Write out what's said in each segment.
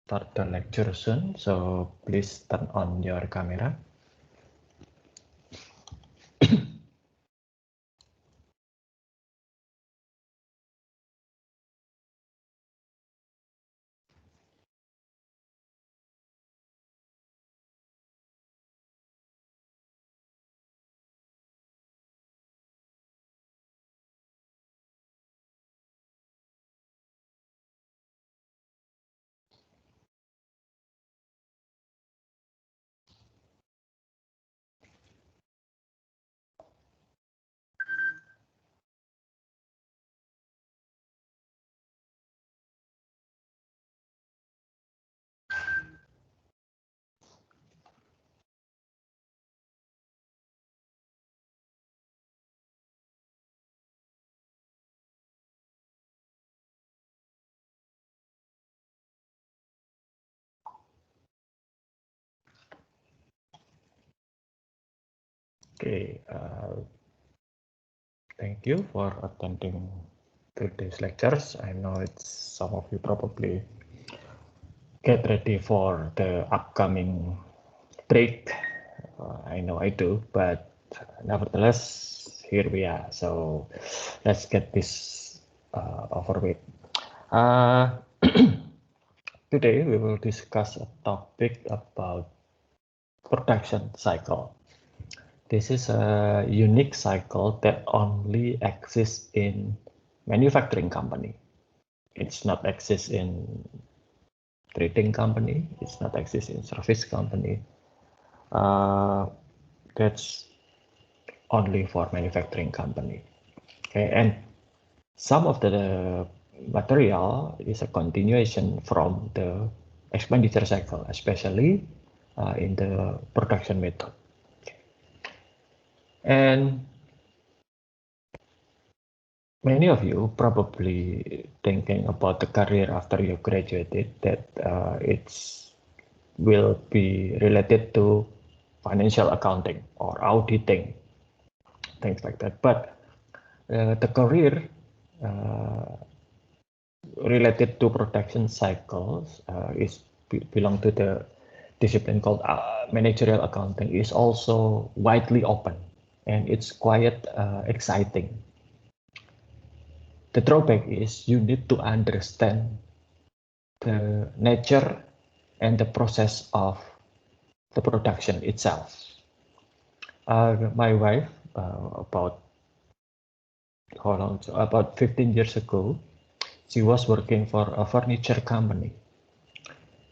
start the lecture soon, so please turn on your camera. Okay, thank you for attending today's lectures. I know it's some of you probably get ready for the upcoming break. I know I do, but nevertheless, here we are. So let's get this over with. Today we will discuss a topic about production cycle. This is a unique cycle that only exists in manufacturing company. It's not exist in trading company. It's not exist in service company. That's only for manufacturing company. Okay, and some of the material is a continuation from the expenditure cycle, especially in the production method. And many of you probably thinking about the career after you graduated, that it's will be related to financial accounting or auditing, things like that. But the career related to production cycles belong to the discipline called managerial accounting, is also widely open, and it's quite exciting. The drawback is you need to understand the nature and the process of the production itself. My wife, about 15 years ago, she was working for a furniture company,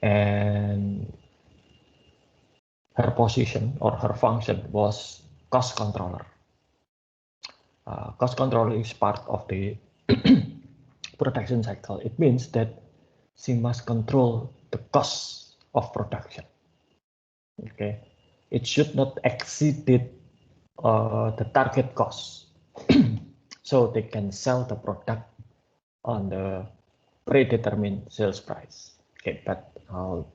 and her position or her function was cost controller. Cost controller is part of the production cycle. It means that she must control the cost of production. Okay, it should not exceed the target cost, so they can sell the product on the predetermined sales price. Okay, but I'll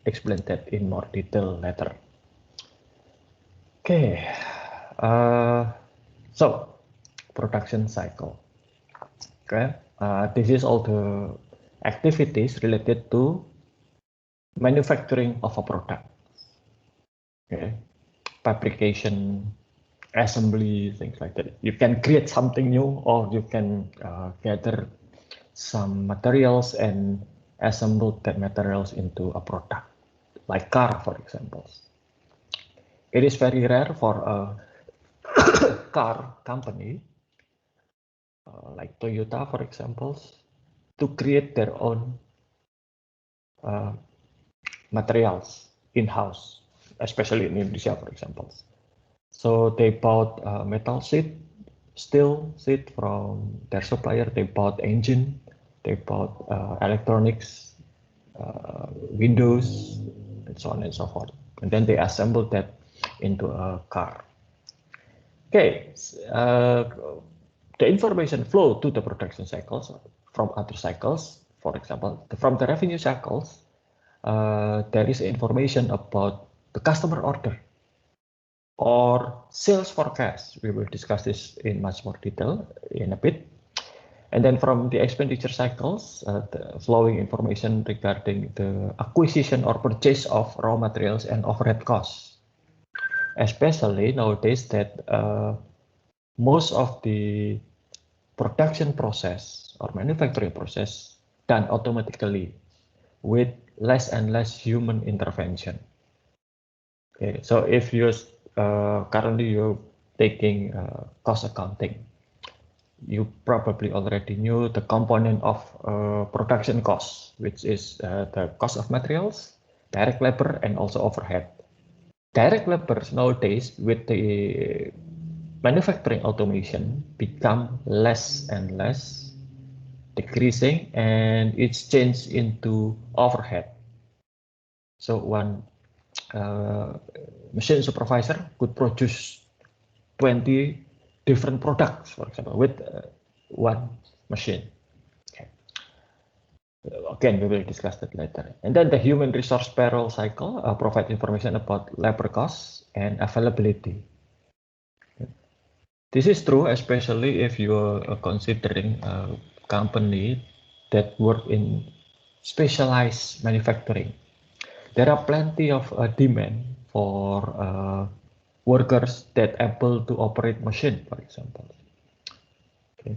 explain that in more detail later. Okay, so production cycle. Okay, this is all the activities related to manufacturing of a product. Okay, fabrication, assembly, things like that. You can create something new, or you can gather some materials and assemble that materials into a product, like car, for example. It is very rare for a car company like Toyota, for example, to create their own materials in-house, especially in Indonesia, for example. So they bought metal sheet, steel sheet from their supplier. They bought engine, they bought electronics, windows, and so on and so forth. And then they assembled that into a car. Okay, the information flow to the production cycles from other cycles. For example, from the revenue cycles, there is information about the customer order or sales forecast. We will discuss this in much more detail in a bit. And then from the expenditure cycles, the flowing information regarding the acquisition or purchase of raw materials and overhead costs. Especially nowadays that most of the production process or manufacturing process done automatically with less and less human intervention. Okay, so if you're currently you're taking cost accounting, you probably already knew the component of production costs, which is the cost of materials, direct labor, and also overhead. Direct labor nowadays with the manufacturing automation become less and less, decreasing, and it's changed into overhead. So one machine supervisor could produce 20 different products, for example, with one machine. Okay. Again, we will discuss that later. And then the human resource payroll cycle provides information about labor costs and availability. Okay. This is true, especially if you are considering a company that work in specialized manufacturing. There are plenty of demand for workers that able to operate machine, for example. Okay.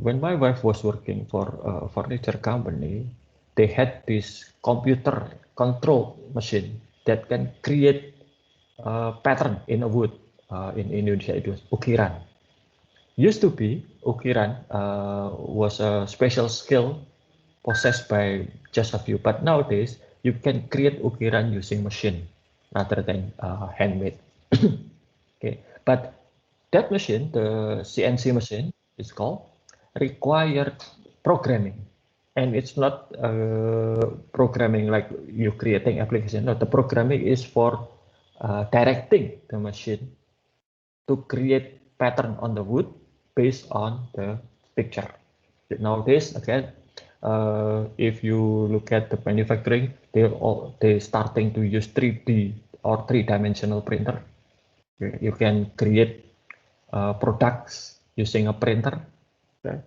When my wife was working for a furniture company, they had this computer control machine that can create a pattern in a wood. In Indonesia, it was ukiran. Used to be ukiran was a special skill possessed by just a few, but nowadays you can create ukiran using machine rather than handmade. Okay, but that machine, the CNC machine, is called required programming, and it's not programming like you creating application. No, the programming is for directing the machine to create pattern on the wood based on the picture. Nowadays, again, if you look at the manufacturing, they starting to use 3D or three-dimensional printer. You can create products using a printer. Okay?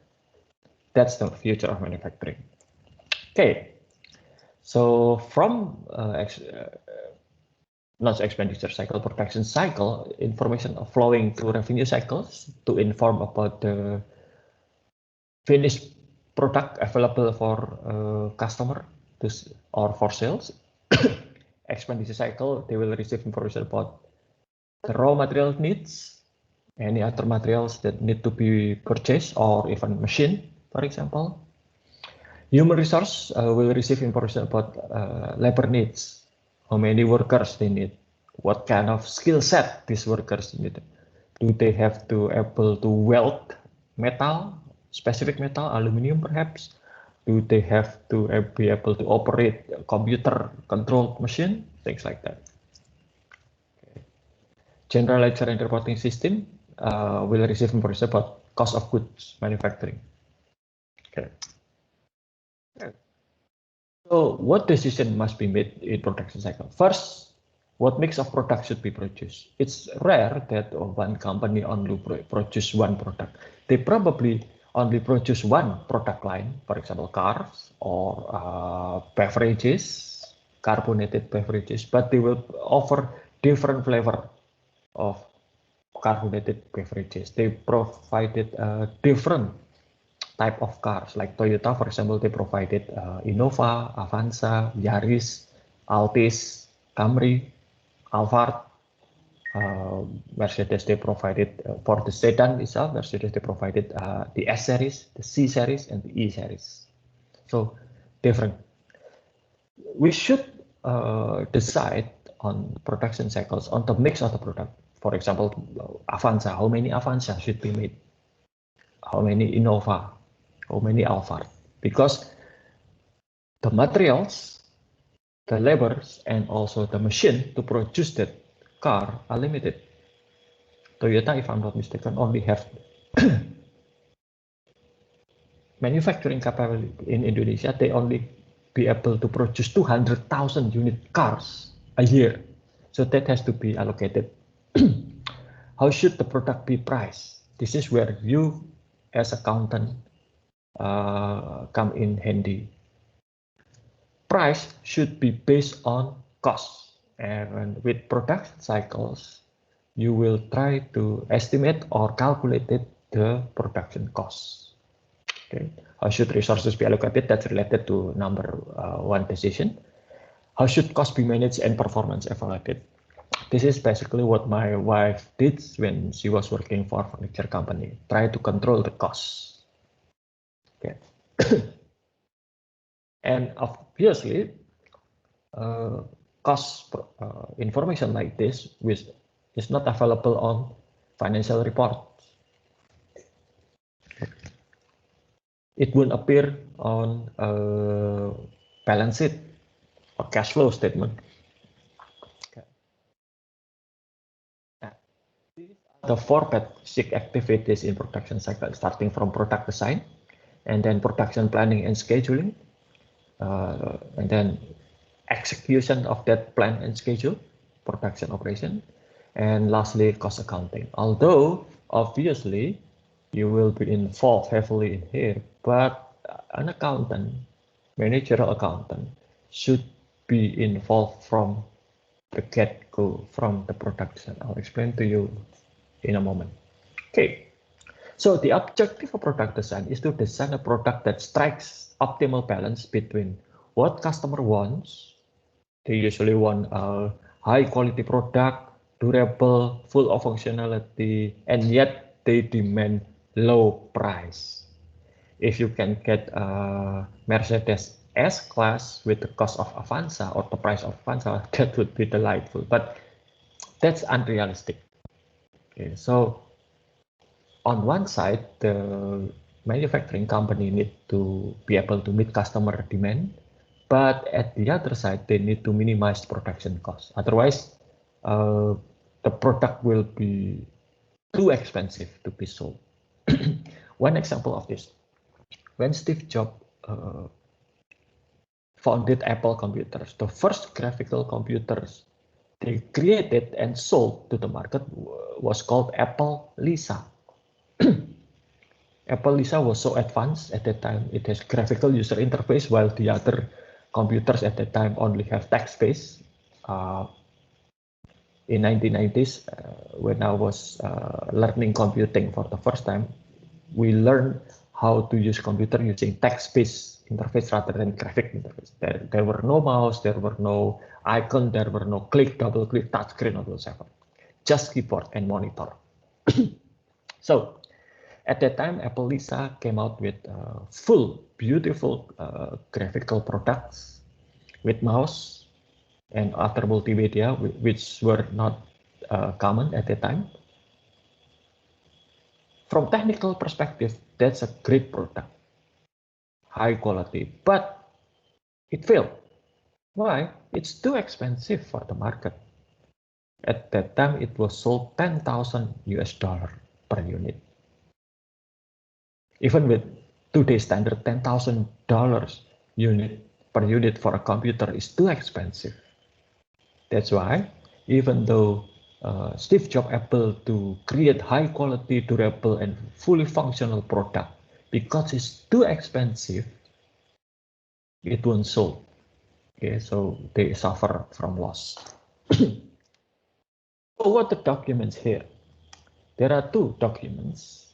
That's the future of manufacturing. Okay, so from not expenditure cycle, production cycle, information flowing through revenue cycles to inform about the finished product available for customer or for sales. Expenditure cycle, they will receive information about the raw material needs, any other materials that need to be purchased or even machine, for example. Human resource will receive information about labor needs, how many workers they need, what kind of skill set these workers need. Do they have to able to weld metal, specific metal, aluminum perhaps? Do they have to be able to operate a computer controlled machine? Things like that. Okay. General ledger and reporting system will receive information about cost of goods manufacturing. Okay. So what decision must be made in production cycle? First, what mix of products should be produced? It's rare that one company only produce one product. They probably only produce one product line, for example, cars or beverages, carbonated beverages, but they will offer different flavor of carbonated beverages. They provided different type of cars, like Toyota, for example, they provided Innova, Avanza, Yaris, Altis, Camry, Alphard. Mercedes, they provided for the sedan itself, Mercedes, they provided the S series, the C series, and the E series. So different. We should decide on production cycles on the mix of the product. For example, Avanza, how many Avanza should be made? How many Innova? How many Alphard? Because the materials, the labors, and also the machine to produce that car are limited. Toyota, if I'm not mistaken, only have manufacturing capability in Indonesia. They only be able to produce 200,000 unit cars a year. So that has to be allocated. How should the product be priced? This is where you as accountant come in handy. Price should be based on cost, and with production cycles, you will try to estimate or calculate the production costs. Okay, how should resources be allocated? That's related to number one decision. How should cost be managed and performance evaluated? This is basically what my wife did when she was working for a furniture company. Try to control the costs. Okay. And obviously, cost information like this which is not available on financial reports. It won't appear on a balance sheet or cash flow statement. Okay. These are the four basic activities in production cycle, starting from product design, and then production planning and scheduling, and then execution of that plan and schedule, production operation, and lastly, cost accounting. Although, obviously, you will be involved heavily in here, but an accountant, managerial accountant, should be involved from the get-go, from the production. I'll explain to you in a moment. Okay, so the objective of product design is to design a product that strikes optimal balance between what customer wants. They usually want a high quality product, durable, full of functionality, and yet they demand low price. If you can get a Mercedes S-Class with the cost of Avanza or the price of Avanza, that would be delightful, but that's unrealistic. Okay, so on one side, the manufacturing company need to be able to meet customer demand, but at the other side, they need to minimize production costs. Otherwise, the product will be too expensive to be sold. One example of this, when Steve Jobs founded Apple Computers, the first graphical computers they created and sold to the market was called Apple Lisa. Apple Lisa was so advanced at that time. It has graphical user interface, while the other computers at that time only have text-based. In 1990s, when I was learning computing for the first time, we learned how to use computer using text-based interface rather than graphic interface. There were no mouse, there were no icon, there were no click, double click, touchscreen, or whatever. Just keyboard and monitor. So at that time, Apple Lisa came out with full, beautiful graphical products with mouse and other multimedia, which were not common at that time. From technical perspective, that's a great product, high quality, but it failed. Why? It's too expensive for the market. At that time, it was sold $10,000 per unit. Even with today's standard, $10,000 per unit for a computer is too expensive. That's why, even though Steve Jobs able to create high quality, durable, and fully functional product, because it's too expensive, it won't sold. Okay, so they suffer from loss. So what the documents here? There are two documents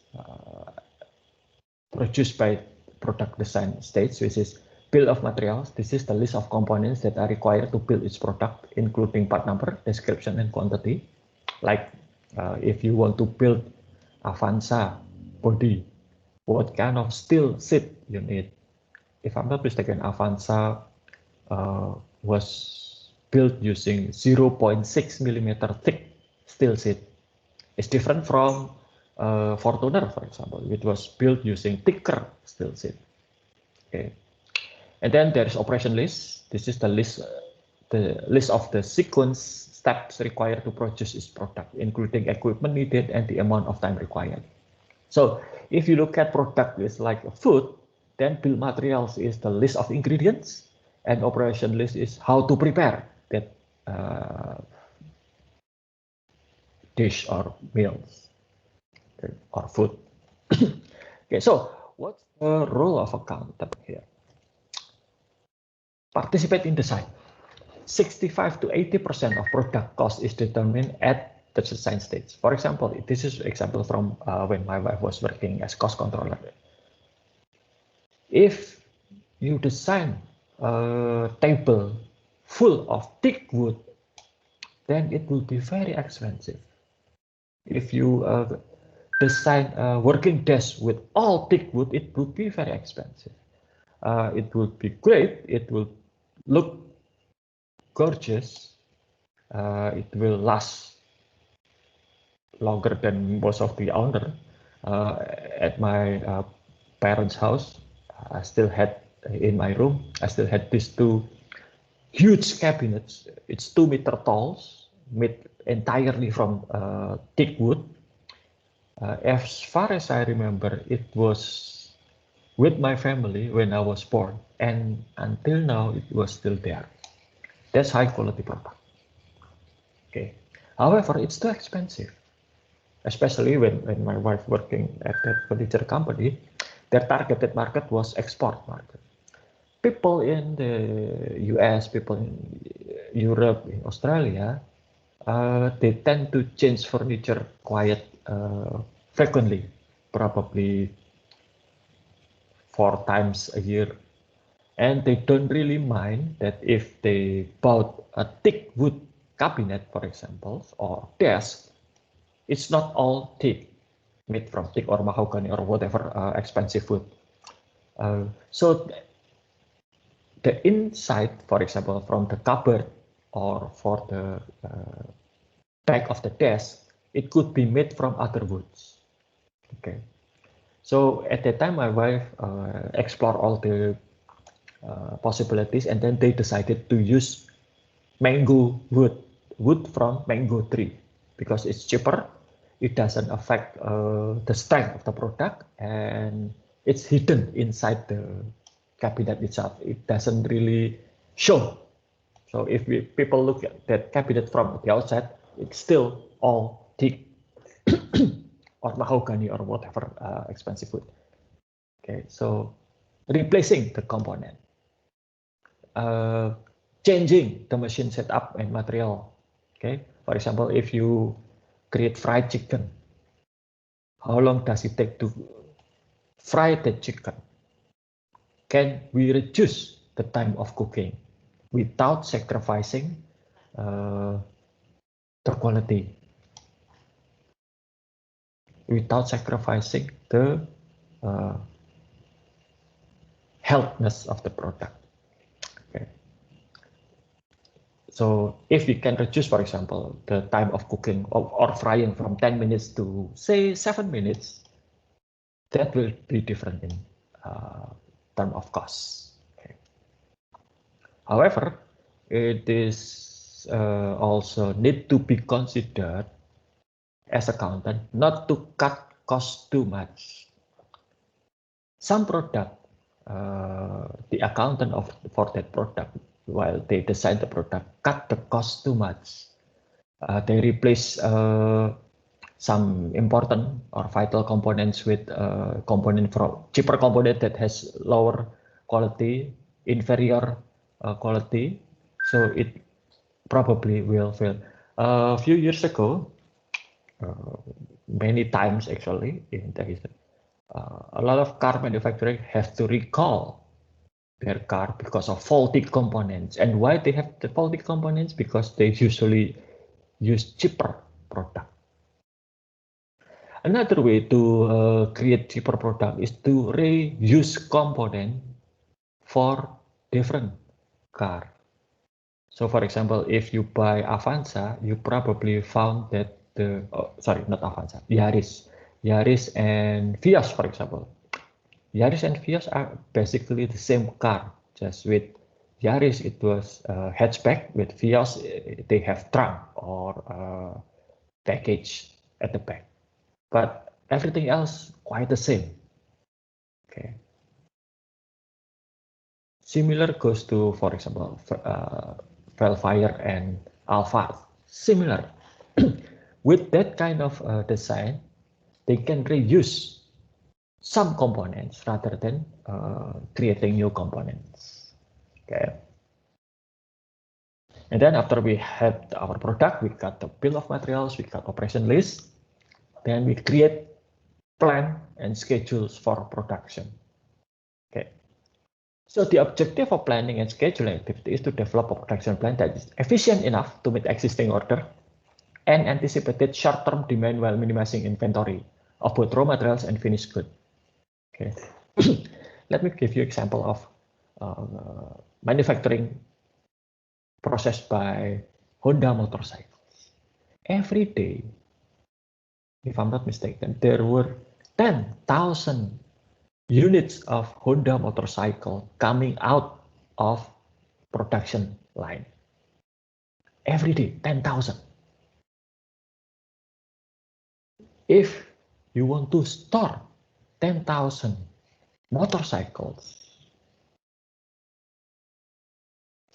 produced by product design stage, which is bill of materials. This is the list of components that are required to build its product, including part number, description, and quantity. Like if you want to build Avanza body, what kind of steel sheet you need? If I'm not mistaken, Avanza was built using 0.6 millimeter thick steel sheet. It's different from Fortuner, for example, which was built using thicker steel sheet. Okay, and then there is operation list. This is the list of the sequence steps required to produce this product, including equipment needed and the amount of time required. So if you look at product is like a food, then bill materials is the list of ingredients, and operation list is how to prepare that dish or meals or food. Okay, so what's the role of accountant here? Participate in design. 65 to 80% of product cost is determined at the design stage. For example, this is example from when my wife was working as cost controller. If you design a table full of thick wood, then it will be very expensive. If you design a working desk with all thick wood, it will be very expensive. It will be great. It will look gorgeous. It will last longer than most of the owner. At my parents' house, I still had in my room, I still had these two huge cabinets. It's 2 meter tall, made entirely from thick wood. As far as I remember, it was with my family when I was born, and until now it was still there. That's high quality product. Okay. However, it's too expensive, especially when my wife working at that furniture company. Their targeted market was export market. People in the US, people in Europe, in Australia, they tend to change furniture quite frequently, probably 4 times a year. And they don't really mind that if they bought a thick wood cabinet, for example, or desk, it's not all thick, made from thick or mahogany or whatever expensive wood. So the inside, for example, from the cupboard or for the back of the desk, it could be made from other woods. Okay. So at that time, my wife explored all the possibilities, and then they decided to use mango wood from mango tree, because it's cheaper, it doesn't affect the strength of the product, and it's hidden inside the cabinet itself. It doesn't really show. So if people look at that cabinet from the outside, it's still all thick or mahogany or whatever expensive wood. Okay, so replacing the component. Changing the machine setup and material. Okay, for example, if you create fried chicken, how long does it take to fry the chicken? Can we reduce the time of cooking without sacrificing the quality, without sacrificing the healthiness of the product? Okay. So if we can reduce, for example, the time of cooking or frying from 10 minutes to say 7 minutes, that will be different in term of costs. Okay. However, it is also need to be considered as accountant not to cut costs too much. Some product, the accountant for that product, while they design the product, cut the cost too much. They replace some important or vital components with cheaper component that has lower quality, inferior quality, so it probably will fail. A few years ago, many times actually in the history, a lot of car manufacturers have to recall their car because of faulty components. And why they have the faulty components? Because they usually use cheaper product. Another way to create cheaper product is to reuse component for different car. So for example, if you buy Avanza, you probably found that not Avanza, Yaris and Vios, for example. Yaris and Vios are basically the same car, just with Yaris it was a hatchback, with Vios they have trunk or package at the back, but everything else quite the same. Okay. Similar goes to, for example, Velfire and Alphard. Similar. With that kind of design, they can reuse some components rather than creating new components. Okay. And then after we have our product, we got the bill of materials, we got operation list, then we create plan and schedules for production. Okay. So the objective of planning and scheduling activity is to develop a production plan that is efficient enough to meet existing order and anticipated short-term demand while minimizing inventory of both raw materials and finished goods. Okay. Let me give you example of manufacturing process by Honda motorcycles. Every day, if I'm not mistaken, there were 10,000 units of Honda motorcycle coming out of production line. Every day, 10,000. If you want to store 10,000 motorcycles,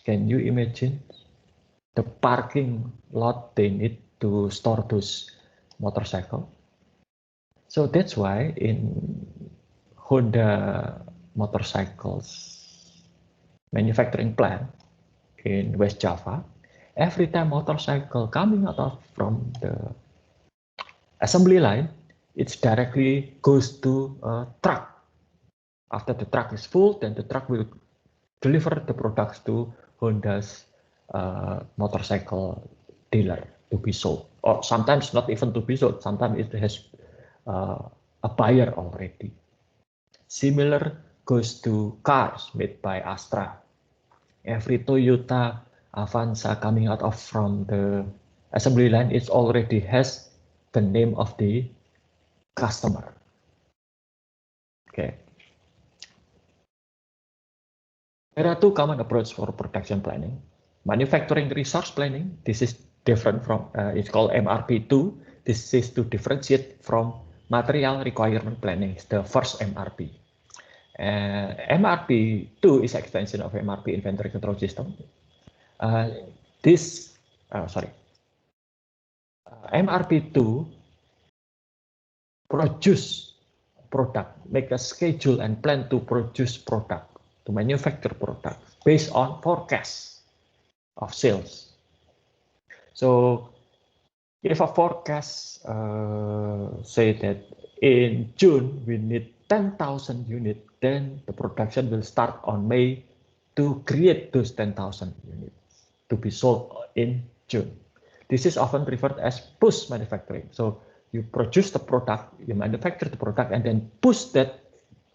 can you imagine the parking lot they need to store those motorcycles? So that's why in Honda motorcycles manufacturing plant in West Java, every time motorcycle coming out from the assembly line, it directly goes to a truck. After the truck is full, then the truck will deliver the products to Honda's motorcycle dealer to be sold, or sometimes not even to be sold. Sometimes it has a buyer already. Similar goes to cars made by Astra. Every Toyota Avanza coming out from the assembly line, it already has the name of the customer. Okay. There are two common approaches for production planning. Manufacturing resource planning, this is different from, it's called MRP2. This is to differentiate from material requirement planning, the first MRP. MRP2 is extension of MRP inventory control system. MRP2 produce product, make a schedule and plan to produce product, to manufacture product based on forecast of sales. So if a forecast say that in June we need 10,000 units, then the production will start on May to create those 10,000 units to be sold in June. This is often referred as push manufacturing. So you produce the product, you manufacture the product, and then push that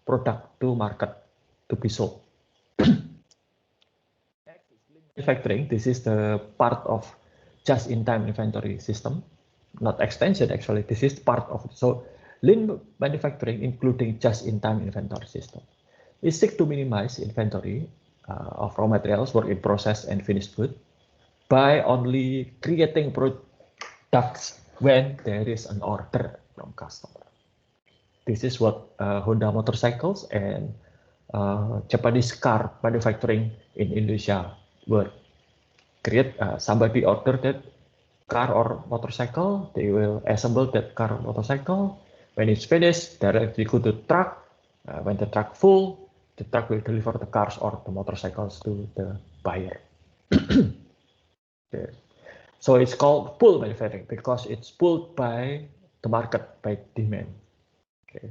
product to market to be sold. Manufacturing, this is the part of just-in-time inventory system, not extension actually. This is part of it. So lean manufacturing, including just-in-time inventory system, is seek to minimize inventory of raw materials, work in process, and finished good by only creating products when there is an order from customer. This is what Honda motorcycles and Japanese car manufacturing in Indonesia were. Create somebody order that car or motorcycle, they will assemble that car or motorcycle. When it's finished, directly go to the truck. When the truck full, the truck will deliver the cars or the motorcycles to the buyer. Okay. So it's called pull manufacturing because it's pulled by the market, by demand. Okay.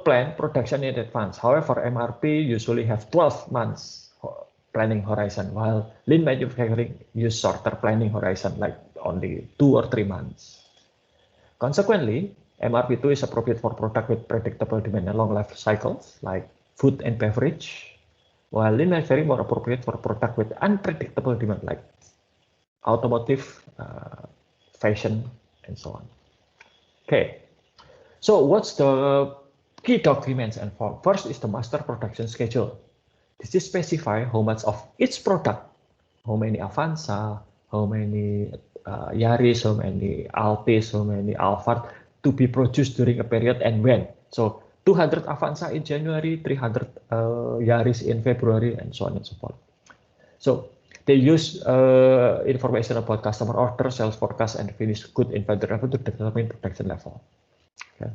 Plan production in advance. However, MRP usually have 12 months planning horizon, while lean manufacturing use shorter planning horizon, like only 2 or 3 months. Consequently, MRP2 is appropriate for product with predictable demand and long life cycles, like food and beverage, while lean manufacturing more appropriate for product with unpredictable demand, like automotive, fashion, and so on. Okay, so what's the key documents and form? First is the master production schedule. This is specify how much of each product, how many Avanza, how many Yaris, how many Altis, how many Alphard to be produced during a period and when. So 200 Avanza in January, 300 Yaris in February, and so on and so forth. So they use information about customer order, sales forecast, and finished good inventory level to determine production level. Okay.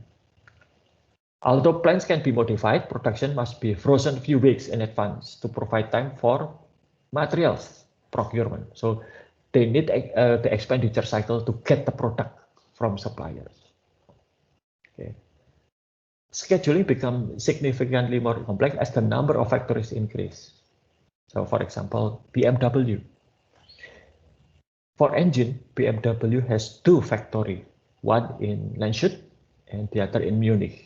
Although plans can be modified, production must be frozen a few weeks in advance to provide time for materials procurement. So they need the expenditure cycle to get the product from suppliers. Okay. Scheduling becomes significantly more complex as the number of factories increase. So for example, BMW. For engine, BMW has 2 factories, one in Landshut and the other in Munich.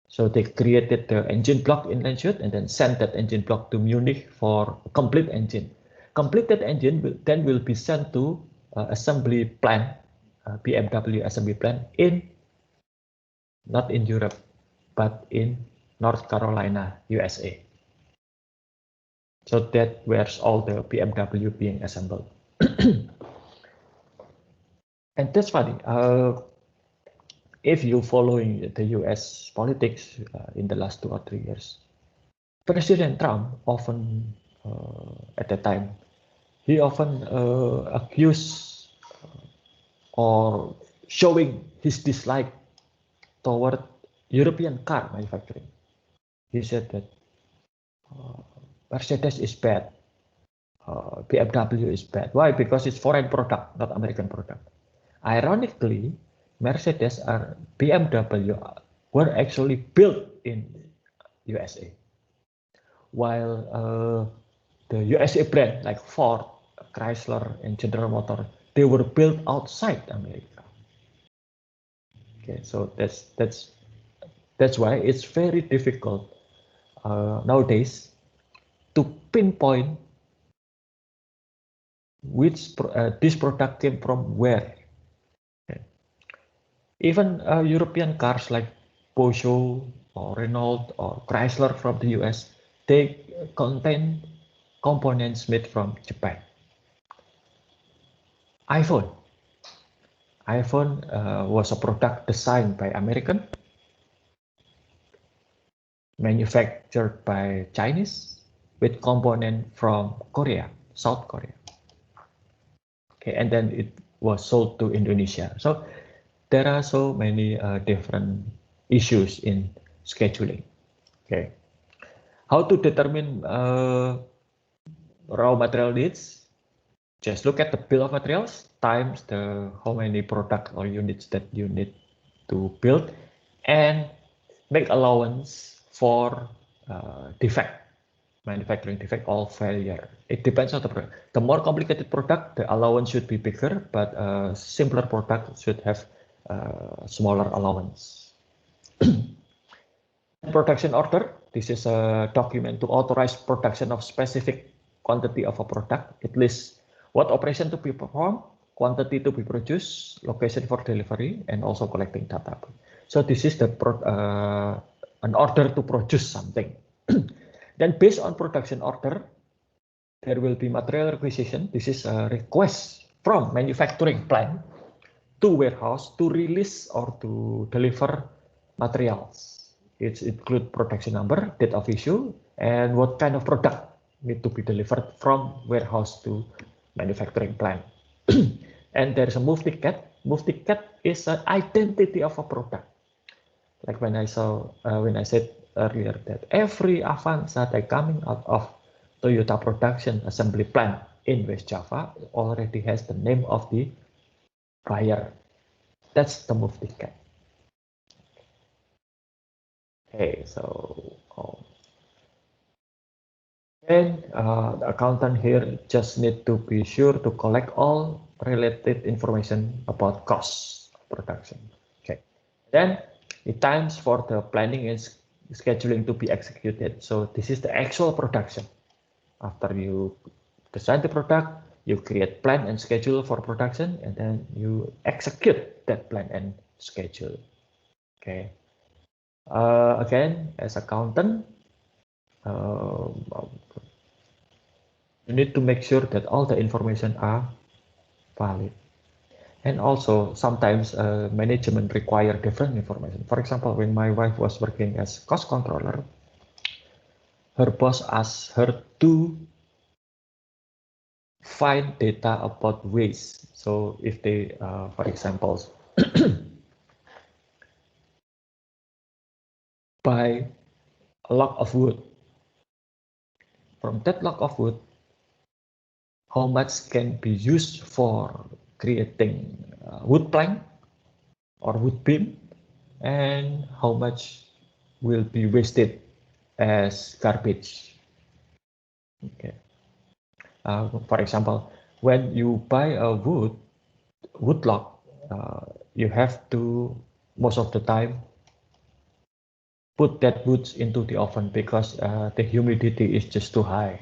So they created the engine block in Landshut and then sent that engine block to Munich for a complete engine. Completed engine then will be sent to assembly plant, BMW assembly plant not in Europe, but in North Carolina, USA. So that where's all the BMW being assembled. And that's funny. If you following the US politics in the last 2 or 3 years, President Trump often, at that time, he often accused or showing his dislike toward European car manufacturing. He said that Mercedes is bad, BMW is bad. Why? Because it's foreign product, not American product. Ironically, Mercedes or BMW were actually built in USA, while the USA brand like Ford, Chrysler, and General Motors, they were built outside America. Okay, so that's why it's very difficult nowadays to pinpoint which this product came from where. Okay. Even European cars like Peugeot or Renault or Chrysler from the US, they contain components made from Japan. iPhone was a product designed by American, manufactured by Chinese, with component from Korea, South Korea. Okay, and then it was sold to Indonesia. So there are so many different issues in scheduling. Okay, how to determine raw material needs? Just look at the bill of materials times the how many products or units that you need to build, and make allowance for defect, manufacturing defect or failure. It depends on the product. The more complicated product, the allowance should be bigger, but simpler product should have smaller allowance. Production order. This is a document to authorize production of specific quantity of a product. It lists what operation to be performed, quantity to be produced, location for delivery, and also collecting data. So this is the an order to produce something. Then based on production order, there will be material requisition. This is a request from manufacturing plant to warehouse to release or to deliver materials. It includes production number, date of issue, and what kind of product need to be delivered from warehouse to manufacturing plant. And there's a move ticket. Move ticket is an identity of a product. Like when I said earlier that every Avanza that coming out of Toyota production assembly plant in West Java already has the name of the buyer. That's the move ticket. Okay, so and the accountant here just need to be sure to collect all related information about cost of production. Okay, then the times for the planning and scheduling to be executed. So this is the actual production. After you design the product, you create plan and schedule for production, and then you execute that plan and schedule. Okay. Again, as accountant, you need to make sure that all the information are valid. And also, sometimes management require different information. For example, when my wife was working as cost controller, her boss asked her to find data about waste. So if they, for example, buy a log of wood. From that log of wood, how much can be used for creating wood plank or wood beam, and how much will be wasted as garbage. Okay. For example, when you buy a wood log, you have to most of the time put that wood into the oven because the humidity is just too high.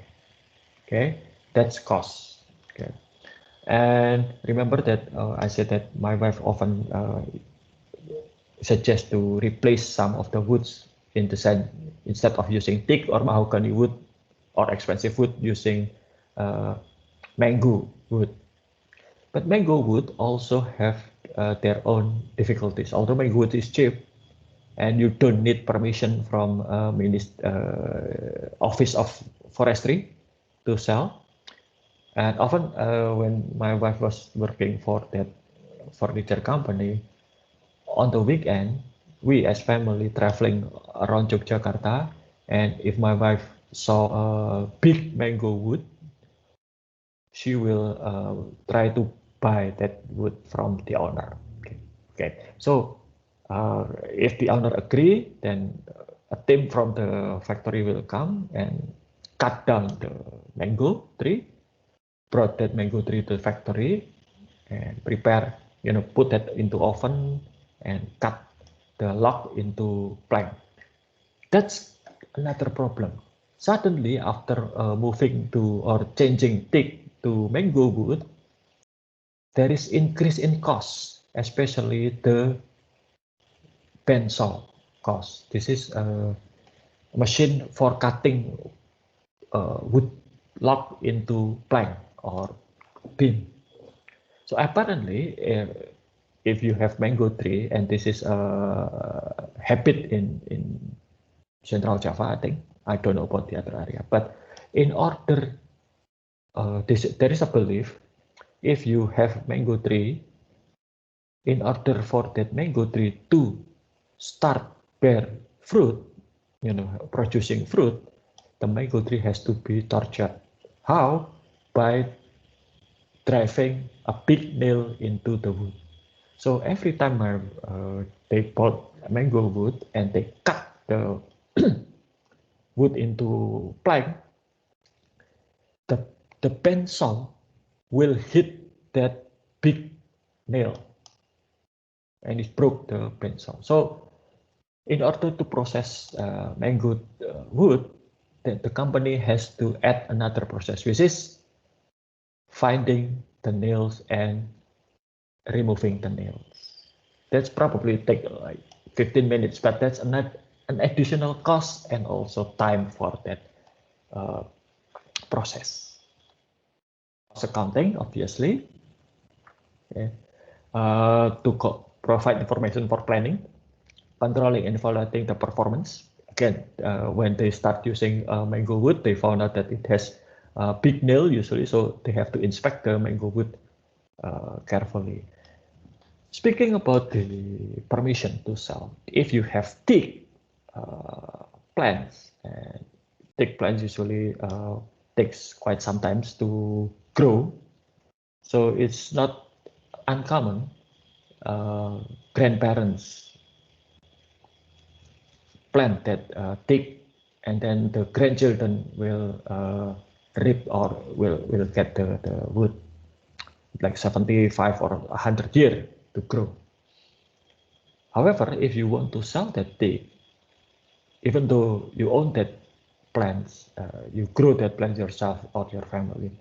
Okay, that's cost. Okay, and remember that I said that my wife often suggests to replace some of the woods in the sand instead of using teak or mahogany wood or expensive wood, using mango wood. But mango wood also have their own difficulties. Although mango wood is cheap, and you don't need permission from Office of Forestry to sell. And often when my wife was working for that furniture company, on the weekend, we as family traveling around Yogyakarta, and if my wife saw a big mango wood, she will try to buy that wood from the owner. Okay. So if the owner agree, then a team from the factory will come and cut down the mango tree, brought that mango tree to the factory, and prepare, put that into oven and cut the log into plank. That's another problem. Suddenly, after moving to or changing teak to mango wood, there is increase in cost, especially the bandsaw cost. This is a machine for cutting wood log into plank or beam. So apparently, if you have mango tree, and this is a habit in Central Java, I think, I don't know about the other area, but in order, there is a belief, if you have mango tree, in order for that mango tree to start bear fruit, producing fruit, the mango tree has to be tortured. How? By driving a big nail into the wood. So every time they bought mango wood and they cut the wood into plank, the bandsaw will hit that big nail and it broke the bandsaw. So in order to process mango wood, the company has to add another process, which is finding the nails and removing the nails. That's probably take like 15 minutes, but that's an additional cost and also time for that process. Cost accounting, obviously, okay. To provide information for planning, controlling and evaluating the performance. Again, when they start using mango wood, they found out that it has a big nail usually, so they have to inspect the mango wood carefully. Speaking about the permission to sell, if you have teak plants, and teak plants usually takes quite some time to grow, so it's not uncommon grandparents plant that teak, and then the grandchildren will rip or will get the wood like 75 or 100 years to grow. However, if you want to sell that teak, even though you own that plants, you grow that plant yourself or your family,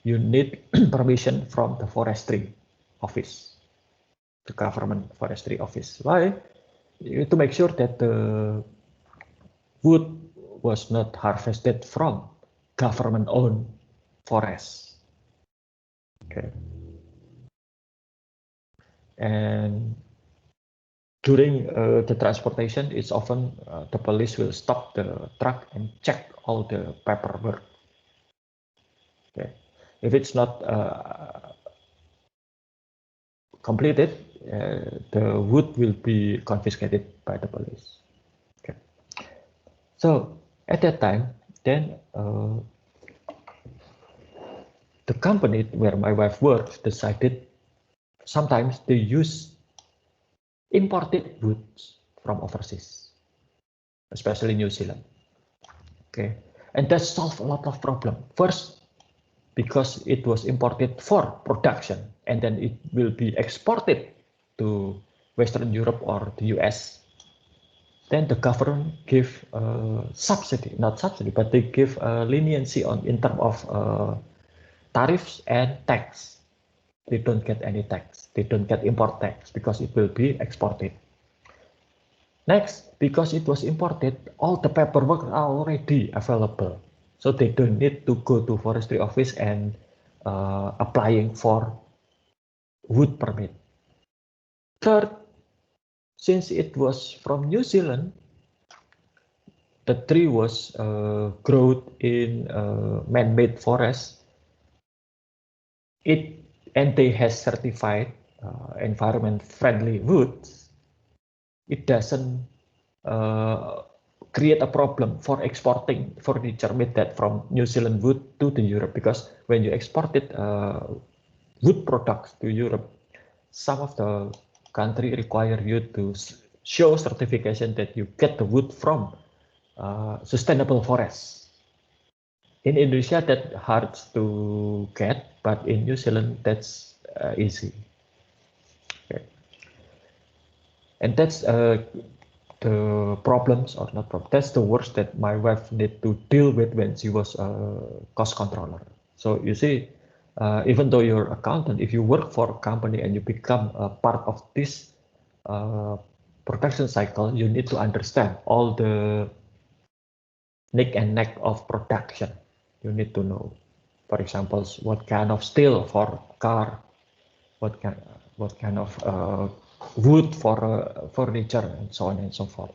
you need permission from the forestry office, the government forestry office. Why? To make sure that the wood was not harvested from government-owned forests. Okay. And during the transportation, it's often the police will stop the truck and check all the paperwork. Okay. If it's not completed, the wood will be confiscated by the police. Okay. So at that time, then the company where my wife works decided sometimes they use imported goods from overseas, especially New Zealand. Okay, and that solved a lot of problem. First, because it was imported for production, and then it will be exported to Western Europe or the US. Then the government give subsidy, not subsidy, but they give leniency on in terms of tariffs and tax. They don't get any tax. They don't get import tax because it will be exported. Next, because it was imported, all the paperwork are already available. So they don't need to go to forestry office and applying for wood permit. Third, since it was from New Zealand, the tree was grown in man-made forest. And they has certified environment-friendly woods. It doesn't create a problem for exporting furniture made that from New Zealand wood to the Europe, because when you exported wood products to Europe, some of the country require you to show certification that you get the wood from sustainable forests. In Indonesia, that hard to get, but in New Zealand, that's easy. Okay. And that's the problems, or not problem, that's the worst that my wife need to deal with when she was a cost controller. So you see, even though you're accountant, if you work for a company and you become a part of this production cycle, you need to understand all the neck and neck of production. You need to know, for example, what kind of steel for car, what kind of wood for furniture, and so on and so forth.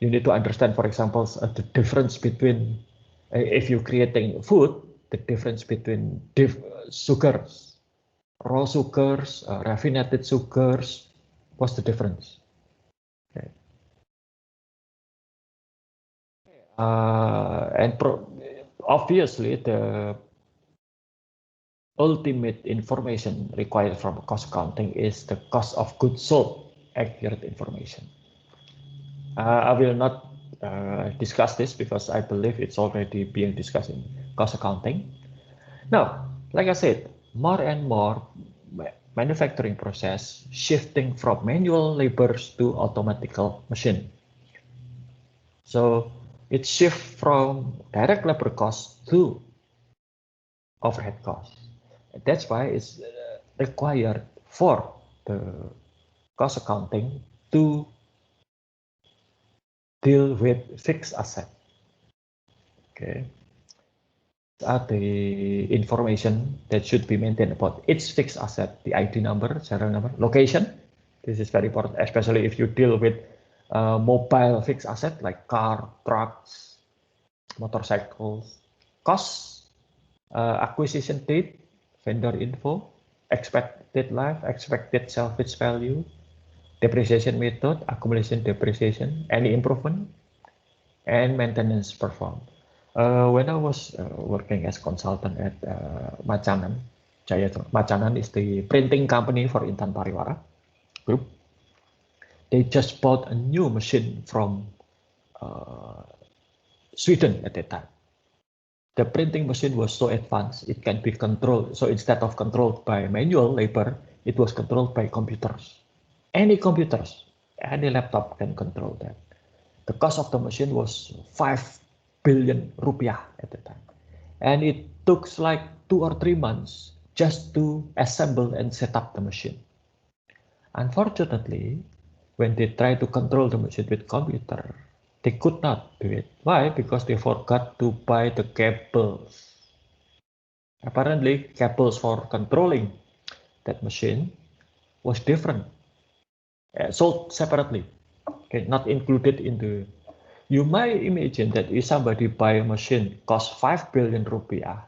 You need to understand, for example, the difference between, if you're creating food, the difference between sugars, raw sugars, raffinated sugars. What's the difference? Okay. Obviously, the ultimate information required from cost accounting is the cost of goods sold, accurate information. I will not discuss this because I believe it's already being discussed in cost accounting. Now, like I said, more and more manufacturing process shifting from manual labors to automatical machine. So it shifts from direct labor cost to overhead cost. That's why it's required for the cost accounting to deal with fixed asset. Okay, the information that should be maintained about its fixed asset, the ID number, serial number, location. This is very important, especially if you deal with mobile fixed asset like car, trucks, motorcycles. Cost, acquisition date, vendor info, expected life, expected salvage value, depreciation method, accumulation depreciation, any improvement, and maintenance performed. When I was working as consultant at Macanan, Macanan is the printing company for Intan Pariwara Group. They just bought a new machine from Sweden at that time. The printing machine was so advanced, it can be controlled. So instead of controlled by manual labor, it was controlled by computers. Any computers, any laptop can control that. The cost of the machine was 5 billion rupiah at the time. And it took like 2 or 3 months just to assemble and set up the machine. Unfortunately, when they tried to control the machine with computer, they could not do it. Why? Because they forgot to buy the cables. Apparently, cables for controlling that machine was different, sold separately, okay, not included in the. You might imagine that if somebody buy a machine cost 5 billion rupiah,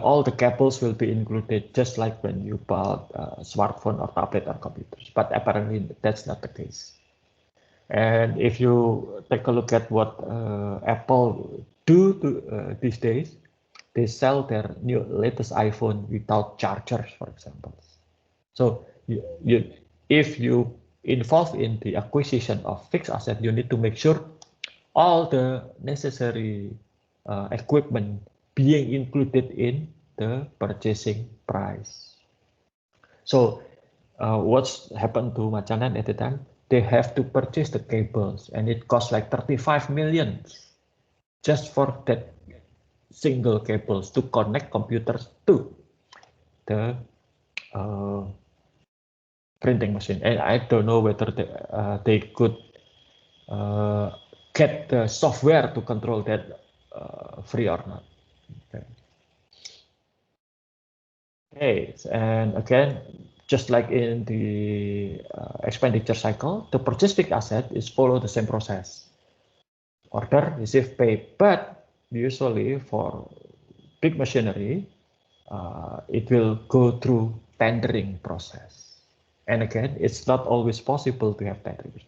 all the cables will be included, just like when you bought a smartphone or tablet or computers. But apparently, that's not the case. And if you take a look at what Apple do these days, they sell their new latest iPhone without chargers, for example. So if you involve in the acquisition of fixed asset, you need to make sure all the necessary equipment being included in the purchasing price. So what's happened to Macanan at the time? They have to purchase the cables, and it costs like 35 million just for that single cables to connect computers to the printing machine. And I don't know whether they could get the software to control that free or not. Okay, and again, just like in the expenditure cycle, the purchase fixed asset is follow the same process. Order, receive, pay, but usually for big machinery, it will go through tendering process. And again, it's not always possible to have tendering.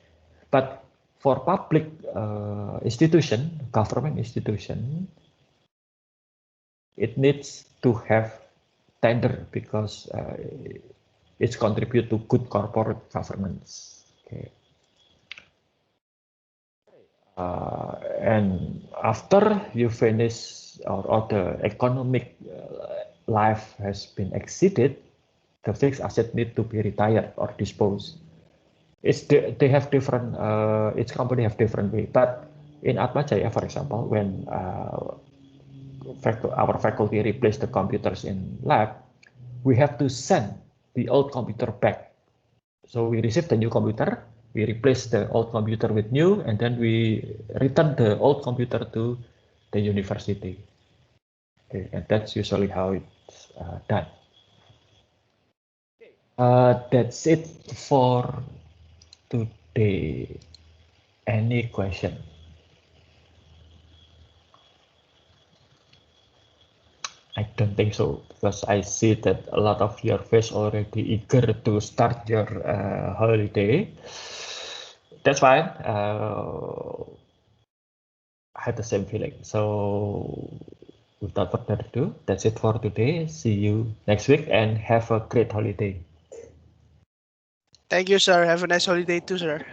But for public institution, government institution, it needs to have tender because it's contribute to good corporate governance. Okay. And after you finish or the economic life has been exceeded, the fixed asset need to be retired or disposed. They have different, each company have different way. But in Atmajaya, for example, when our faculty replace the computers in lab, we have to send the old computer back. So we receive the new computer, we replace the old computer with new, and then we return the old computer to the university. Okay, and that's usually how it's done. That's it for today. Any question? I don't think so, because I see that a lot of your face already eager to start your holiday. That's fine. I had the same feeling. So without further ado, that's it for today. See you next week and have a great holiday. Thank you, sir. Have a nice holiday too, sir.